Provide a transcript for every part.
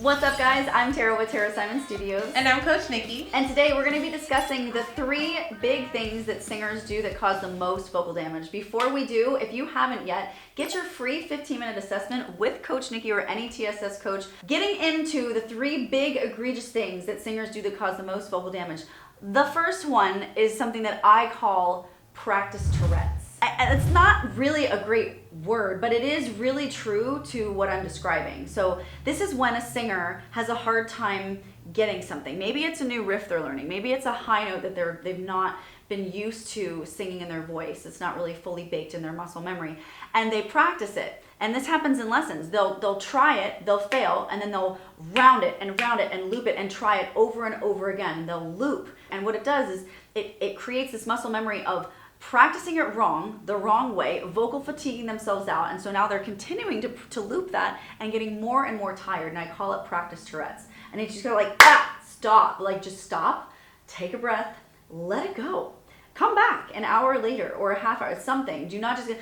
What's up, guys? I'm Tara with Tara Simon Studios. And I'm Coach Nikki. And today we're going to be discussing the 3 big things that singers do that cause the most vocal damage. Before we do, if you haven't yet, get your free 15-minute assessment with Coach Nikki or any TSS coach, getting into the 3 big egregious things that singers do that cause the most vocal damage. The first one is something that I call practice Tourette's. It's not really a great word, but it is really true to what I'm describing. So this is when a singer has a hard time getting something. Maybe it's a new riff they're learning. Maybe it's a high note that they've not been used to singing in their voice. It's not really fully baked in their muscle memory. And they practice it. And this happens in lessons. They'll try it, they'll fail, and then they'll round it and loop it and try it over and over again. And they'll loop. And what it does is it creates this muscle memory of practicing it wrong, the wrong way, vocal fatiguing themselves out, and so now they're continuing to loop that and getting more and more tired, and I call it practice Tourette's. And you just go stop, just stop, take a breath, let it go. Come back an hour later or a half hour, something. Do not just go,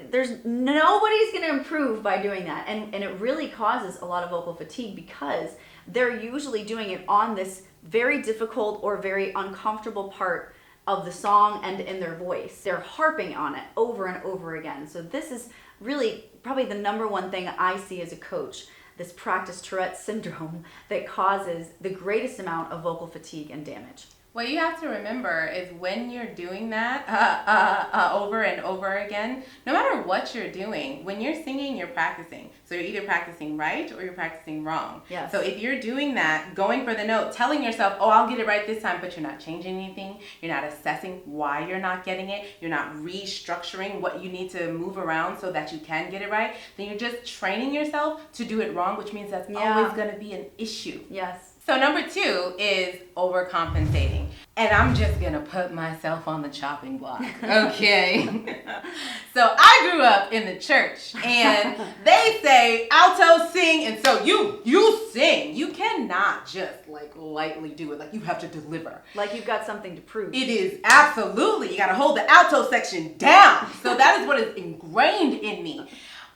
There's nobody's going to improve by doing that, and it really causes a lot of vocal fatigue because they're usually doing it on this very difficult or very uncomfortable part of the song and in their voice. They're harping on it over and over again. So this is really probably the number one thing I see as a coach, this practice Tourette's syndrome that causes the greatest amount of vocal fatigue and damage. What you have to remember is when you're doing that over and over again, no matter what you're doing, when you're singing, you're practicing. So you're either practicing right or you're practicing wrong. Yes. So if you're doing that, going for the note, telling yourself, oh, I'll get it right this time, but you're not changing anything, you're not assessing why you're not getting it, you're not restructuring what you need to move around so that you can get it right, then you're just training yourself to do it wrong, which means that's always going to be an issue. Yes. So number 2 is overcompensating. And I'm just going to put myself on the chopping block, okay? So I grew up in the church, and they say, alto sing, and so you sing. You cannot just lightly do it. You have to deliver. Like you've got something to prove. It is absolutely. You got to hold the alto section down. So that is what is ingrained in me.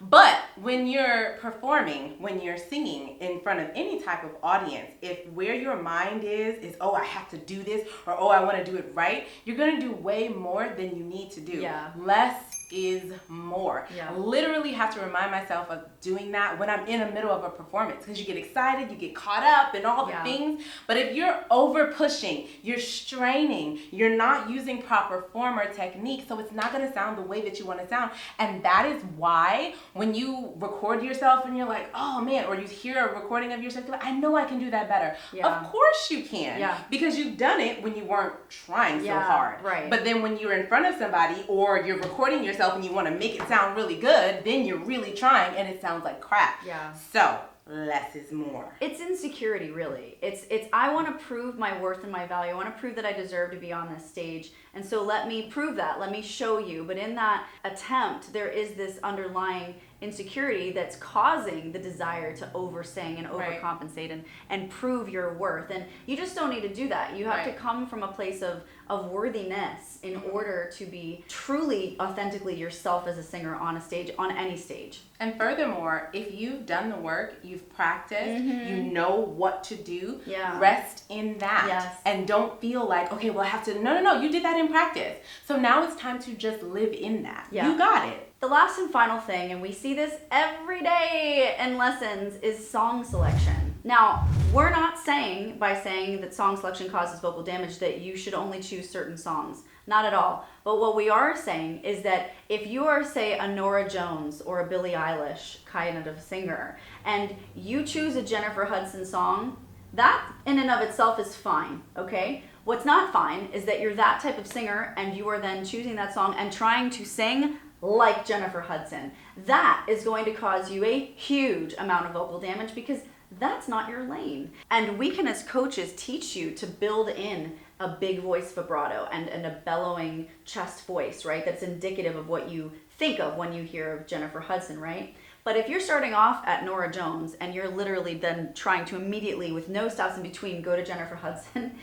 But when you're performing, when you're singing in front of any type of audience, if where your mind is, oh, I have to do this, or oh, I want to do it right, you're going to do way more than you need to do. Yeah. Less is more. Yeah. I literally have to remind myself of doing that when I'm in the middle of a performance because you get excited, you get caught up in all the things. But if you're over pushing, you're straining, you're not using proper form or technique, so it's not going to sound the way that you want to sound. And that is why when you record yourself and you're like, oh man, or you hear a recording of yourself, you're like, I know I can do that better. Yeah. Of course you can. Yeah. Because you've done it when you weren't trying so hard. Right. But then when you're in front of somebody or you're recording yourself and you want to make it sound really good, then you're really trying and it sounds like crap. Yeah. So less is more. It's insecurity, really. It's I want to prove my worth and my value. I want to prove that I deserve to be on this stage. And so let me prove that. Let me show you. But in that attempt, there is this underlying insecurity that's causing the desire to oversing and overcompensate and prove your worth. And you just don't need to do that. You have to come from a place of worthiness in order to be truly, authentically yourself as a singer on a stage, on any stage. And furthermore, if you've done the work, you've practiced, you know what to do, rest in that. Yes. And don't feel like, okay, well I have to, no, you did that in practice. So now it's time to just live in that. Yeah. You got it. The last and final thing, and we see this every day in lessons, is song selection. Now, we're not saying, by saying that song selection causes vocal damage, that you should only choose certain songs. Not at all. But what we are saying is that if you are, say, a Norah Jones or a Billie Eilish kind of singer, and you choose a Jennifer Hudson song, that in and of itself is fine, okay? What's not fine is that you're that type of singer and you are then choosing that song and trying to sing like Jennifer Hudson. That is going to cause you a huge amount of vocal damage because that's not your lane. And we can, as coaches, teach you to build in a big voice vibrato and a bellowing chest voice, right? That's indicative of what you think of when you hear of Jennifer Hudson, right? But if you're starting off at Norah Jones and you're literally then trying to immediately, with no stops in between, go to Jennifer Hudson,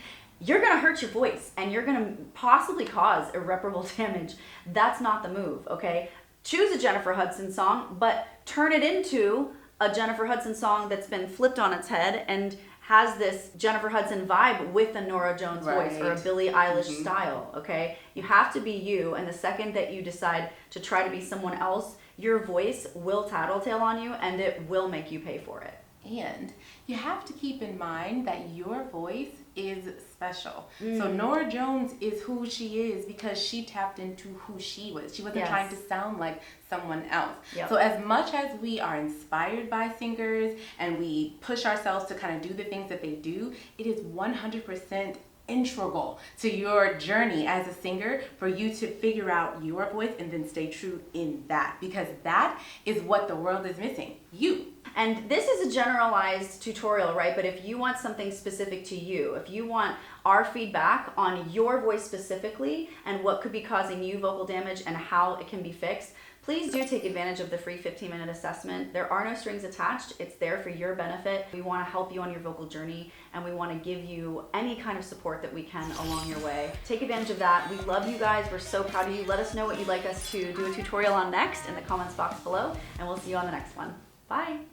you're going to hurt your voice and you're going to possibly cause irreparable damage. That's not the move, okay? Choose a Jennifer Hudson song, but turn it into a Jennifer Hudson song that's been flipped on its head and has this Jennifer Hudson vibe with a Nora Jones voice or a Billie Eilish style, okay? You have to be you, and the second that you decide to try to be someone else, your voice will tattletale on you and it will make you pay for it. And you have to keep in mind that your voice is special. So Nora Jones is who she is because she tapped into who she was. She wasn't trying to sound like someone else. So as much as we are inspired by singers and we push ourselves to kind of do the things that they do, it is 100% integral to your journey as a singer for you to figure out your voice and then stay true in that, because that is what the world is missing. You. And this is a generalized tutorial, right? But if you want something specific to you, if you want our feedback on your voice specifically and what could be causing you vocal damage and how it can be fixed, please do take advantage of the free 15-minute assessment. There are no strings attached. It's there for your benefit. We want to help you on your vocal journey, and we want to give you any kind of support that we can along your way. Take advantage of that. We love you guys. We're so proud of you. Let us know what you'd like us to do a tutorial on next in the comments box below, and we'll see you on the next one. Bye.